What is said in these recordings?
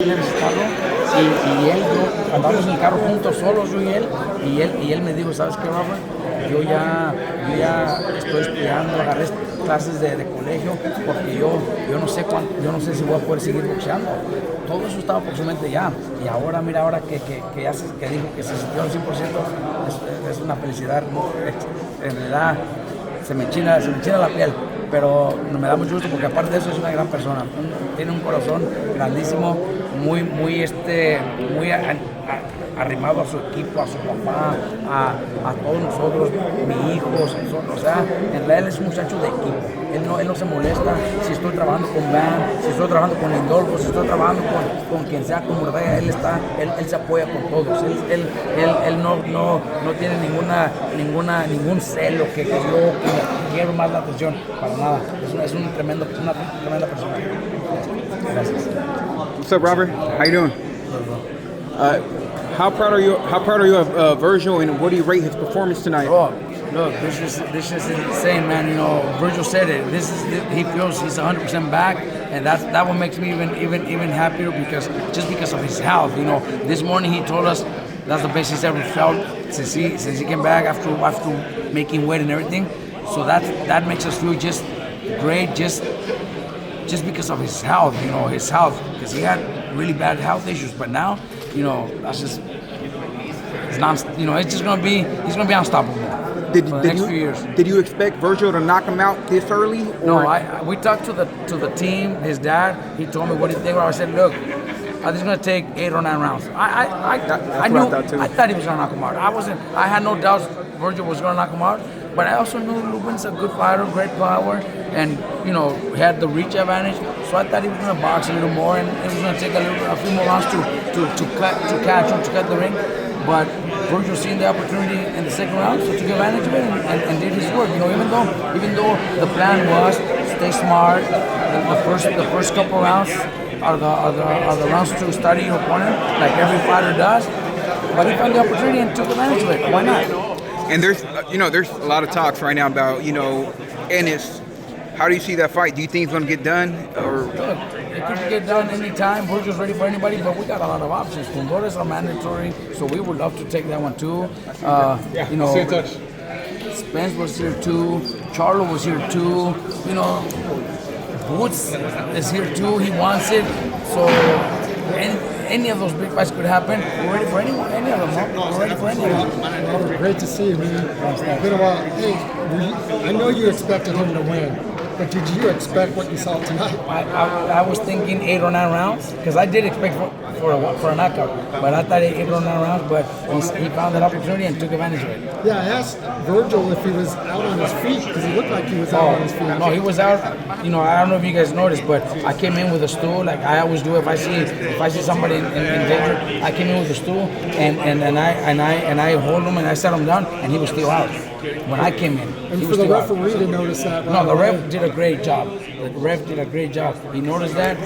en ese carro y él, yo, andamos en el carro juntos, solos yo y él me dijo, ¿sabes qué, Robert? Yo ya estoy estudiando, agarré clases de colegio porque yo no sé si voy a poder seguir boxeando. Todo eso estaba por su mente ya. Y ahora, mira, ahora que dijo que se sintió al 100%, es una felicidad, ¿no? En realidad se me enchina la piel. Pero me da mucho gusto porque aparte de eso es una gran persona, tiene un corazón grandísimo, muy arrimado a su equipo, a su papá, a todos nosotros, mi hijo, nosotros, o sea, en realidad él es un muchacho de equipo, él no se molesta si estoy trabajando con Van, si estoy trabajando con Lindolfo, si estoy trabajando con quien sea, con Mordea, él se apoya con todos, él no tiene ningún celo que yo quiero más la atención, para nada, es una tremenda persona. Gracias. What's up, Robert? How you doing? How proud are you of Virgil, and what do you rate his performance tonight? Oh, look, this is insane, man. You know, Virgil said it. He feels he's 100% back, and that one makes me even happier because of his health. You know, this morning he told us that's the best he's ever felt since he came back after making weight and everything. So that makes us feel just great, just because of his health. You know, because he had really bad health issues, but now, you know, that's just he's just gonna be unstoppable for the next few years. Did you expect Virgil to knock him out this early? Or? No, we talked to the team. His dad, he told me what do you think. I said, look, I think it's gonna take 8 or 9 rounds. I thought he was gonna knock him out. I had no doubts Virgil was gonna knock him out. But I also knew Lubin's a good fighter, great power, and you know, he had the reach advantage. So I thought he was going to box a little more, and it was going to take a few more rounds to catch him, to cut the ring. But Virgil seen the opportunity in the second round, so took advantage of it and did his work. You know, even though the plan was stay smart, the first couple rounds are the rounds to study your opponent, like every fighter does. But he found the opportunity and took advantage of it. Why not? And there's a lot of talks right now about, Ennis. How do you see that fight? Do you think it's going to get done? Or look, it could get done anytime. Virgil's ready for anybody, but we got a lot of options. Fundoras are mandatory, so we would love to take that one too. Stay in touch. Spence was here too. Charlo was here too. You know, Woods is here too. He wants it. So any of those big fights could happen. We're ready for any of them. Huh? We're ready for any of them. Robert, great to see you, man. It's been a while. Hey, I know you expected him to win, but did you expect what you saw tonight? I was thinking 8 or 9 rounds because I did expect for a knockout, but I thought 8 or 9 rounds. But he found that opportunity and took advantage of it. Yeah, I asked Virgil if he was out on his feet because he looked like he was out on his feet. No, he was out. You know, I don't know if you guys noticed, but I came in with a stool like I always do. If I see somebody in danger, I came in with a stool and I hold him and I set him down, and he was still out when I came in. And for the referee to notice that. No, the ref did a great job. The ref did a great job. He noticed that.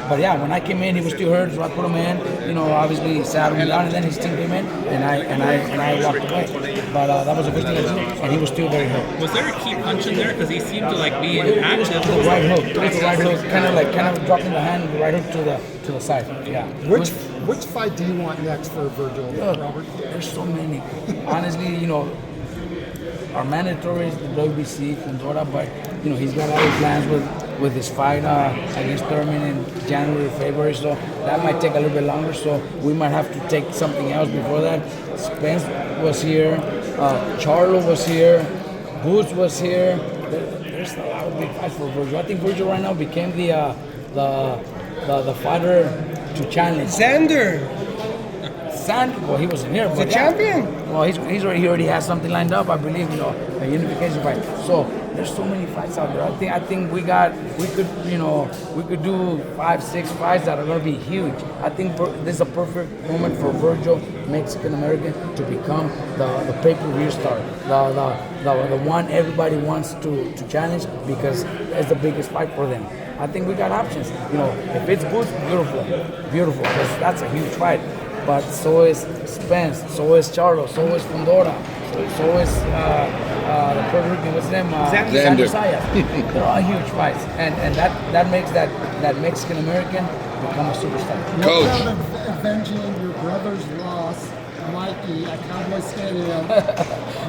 But yeah, when I came in, he was still hurt, so I put him in. You know, obviously sat him down, and then his team came in, and I walked away. But that was a good thing to do, and he was still very hurt. Was there a key punch in there? Because he seemed to be active. It was right hook, kind of dropping the hand, right hook to the side. Yeah. Which fight do you want next for Virgil, Robert? There's so many. Honestly, you know, our mandatory is the WBC, Fundora, but you know, he's got other plans with his fight against Thurman in January, February, so that might take a little bit longer. So we might have to take something else before that. Spence was here, Charlo was here, Boots was here. There's a lot of big fights for Virgil. I think Virgil right now became the fighter to challenge. Well, he wasn't here, but the champion. Well, he already has something lined up, I believe. You know, a unification fight. So there's so many fights out there. I think we could do 5-6 fights that are going to be huge. I think this is a perfect moment for Virgil, Mexican American, to become the pay-per-view star, the one everybody wants to challenge because it's the biggest fight for them. I think we got options. You know, if it's Boots, beautiful, because that's a huge fight. But so is Spence, so is Charlo, so is Fundora, so is the Puerto Rican, what's his name? Xander. They're all huge fights, and that makes that Mexican American become a superstar. What about avenging your brother's loss, Mikey, at Cowboy Stadium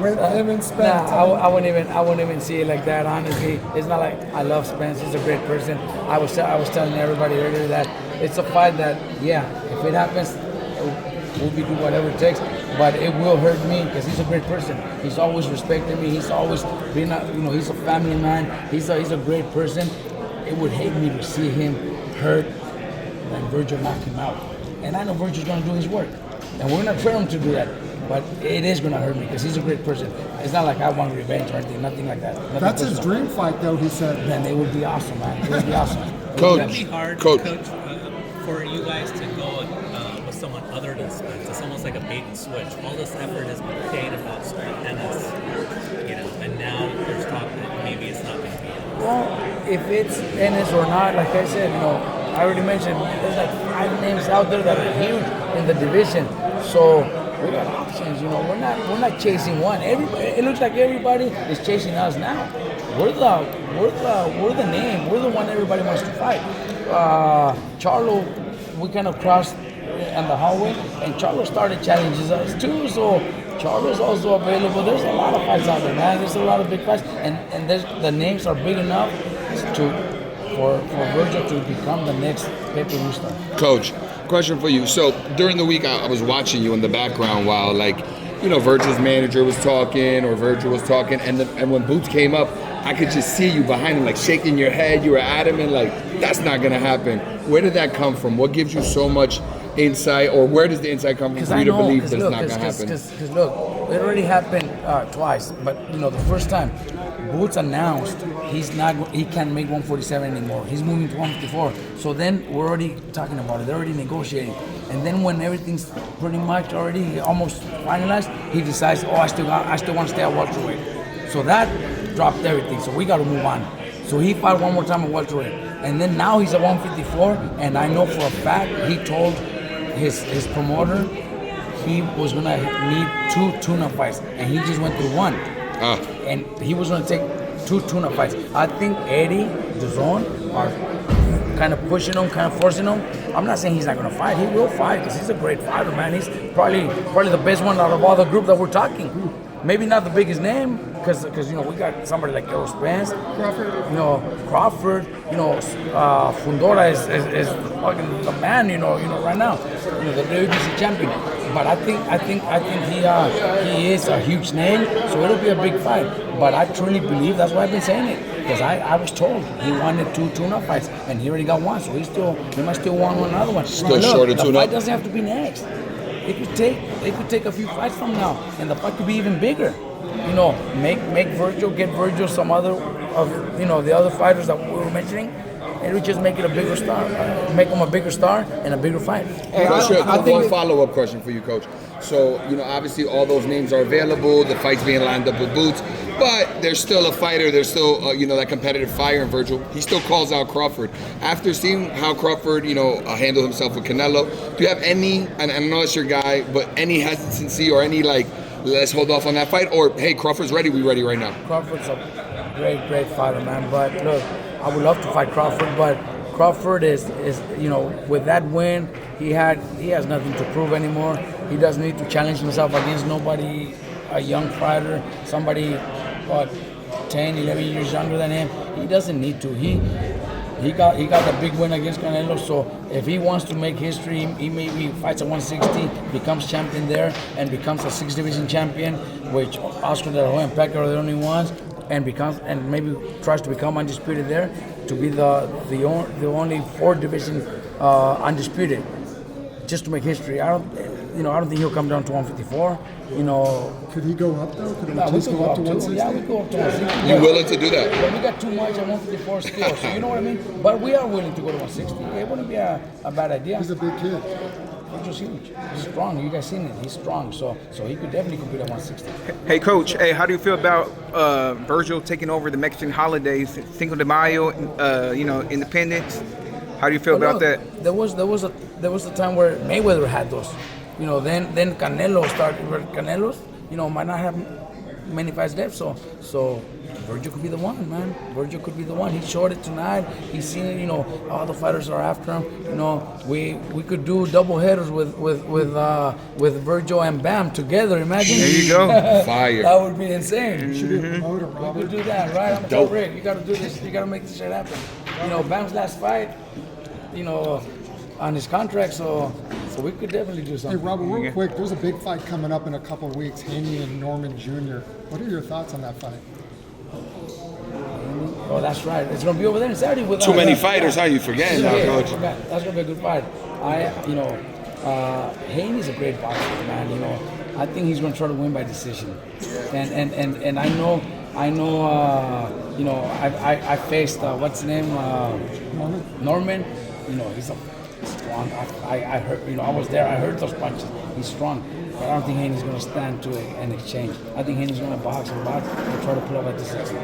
with him and Spence? Nah, I wouldn't even see it like that. Honestly, it's not like I love Spence. He's a great person. I was telling everybody earlier that it's a fight that, yeah, if it happens, we'll be doing whatever it takes. But it will hurt me because he's a great person. He's always respected me. He's always been, he's a family man. He's a great person. It would hate me to see him hurt and Virgil knock him out. And I know Virgil's going to do his work. And we're going to train him to do that. But it is going to hurt me because he's a great person. It's not like I want revenge or anything, nothing like that. Nothing That's personal. his dream fight, though, he said. Then it would be awesome, man. It would be awesome. Coach. Would it be hard, Coach. for you guys to go with someone other than Spence? It's almost like a bait and switch. All this effort has been paid about Ennis, and now there's talk that maybe it's not going to be Ennis. Well, if it's Ennis or not, like I said, I already mentioned there's like 5 names out there that are huge in the division. So we got options. We're not chasing one. It looks like everybody is chasing us now. We're the name. We're the one everybody wants to fight. Charlo, we kind of crossed in the hallway, and Charlo started challenging us too. So Charlo's also available. There's a lot of fights out there, man. There's a lot of big fights, and the names are big enough for Virgil to become the next pay-per-view star. Coach, question for you. So during the week, I was watching you in the background while, Virgil's manager was talking or Virgil was talking, and when Boots came up, I could just see you behind him, like shaking your head. You were adamant, like, that's not going to happen. Where did that come from? What gives you so much insight, or where does the insight come from for you to believe that it's not going to happen? Because look, it already happened twice, but the first time, Boots announced he can't make 147 anymore. He's moving to 154. So then we're already talking about it. They're already negotiating. And then when everything's pretty much already almost finalized, he decides, I still want to stay at welterweight. So that dropped everything. So we got to move on. So he fought one more time at welterweight, and then now he's at 154. And I know for a fact he told his promoter he was gonna need 2 tuna fights, and he just went through 1. And he was gonna take 2 tuna fights. I think Eddie, DAZN are kind of pushing him, kind of forcing him. I'm not saying he's not gonna fight. He will fight because he's a great fighter, man. He's probably the best one out of all the group that we're talking. Maybe not the biggest name, because we got somebody like Errol, Spence, Crawford, Fundora is fucking the man, right now, the WBC champion. But I think he is a huge name, so it'll be a big fight. But I truly believe that's why I've been saying it, because I was told he wanted 2 tuna fights, and he already got 1, so he might still want another one. Still short of tuna. The fight doesn't have to be next. It could take a few fights from now, and the fight could be even bigger. Make Virgil, get Virgil some other of the other fighters that we were mentioning, and we just make it a bigger star, make him a bigger star and a bigger fight. Hey, I think one follow-up question for you, Coach. So, obviously all those names are available. The fight's being lined up with Boots, but there's still a fighter. There's still, that competitive fire in Virgil. He still calls out Crawford. After seeing how Crawford, handled himself with Canelo, do you have any, and I know it's your guy, but any hesitancy or any, let's hold off on that fight? Or, hey, Crawford's ready, we ready right now? Crawford's a great fighter, man. But look, I would love to fight Crawford, but Crawford is with that win, he has nothing to prove anymore. He doesn't need to challenge himself against nobody, a young fighter, somebody, 10, 11 years younger than him. He doesn't need to. He got the big win against Canelo, so if he wants to make history, he maybe fights at 160, becomes champion there, and becomes a 6th division champion, which Oscar De La Hoya and Peck are the only ones, and maybe tries to become undisputed there, to be the only 4th division undisputed, just to make history. I don't think he'll come down to 154. Could he go up though? Could he we just could go up to 160? Yeah, we go up to 160. You willing to do that? But we got too much at 154 still, so you know what I mean? But we are willing to go to 160. It wouldn't be a bad idea. He's a big kid. Virgil's huge. He's strong. You guys seen it. He's strong. So he could definitely compete at 160. Hey, Coach. Hey, how do you feel about Virgil taking over the Mexican holidays, Cinco de Mayo, Independence? How do you feel about that? There was a time where Mayweather had those. Then Canelo started. Canelo's, might not have many fights left. So Virgil could be the one, man. Virgil could be the one. He showed it tonight. He's seen it. All the fighters are after him. We could do double headers with Virgil and Bam together. Imagine. There you go. Fire. That would be insane. You should be a promoter, We Robert. could do that, right? I'm Dope. Rick. You got to do this. You got to make this shit happen. Bam's last fight, on his contract, so we could definitely do Hey, something. Robert, real quick, there's a big fight coming up in a couple of weeks, Haney and Norman Jr. What are your thoughts on that fight? Oh, that's right. It's gonna be over there in Saturday with Too many fighters, how you forgetting now, Yeah, coach? that's gonna be a good fight. Haney's a great boxer, man. I think he's gonna try to win by decision. And I know. I faced what's his name? Norman. He's a strong. I heard. I was there. I heard those punches. He's strong. But I don't think Haney's gonna stand to an exchange. I think Haney's gonna box and try to pull up a decision.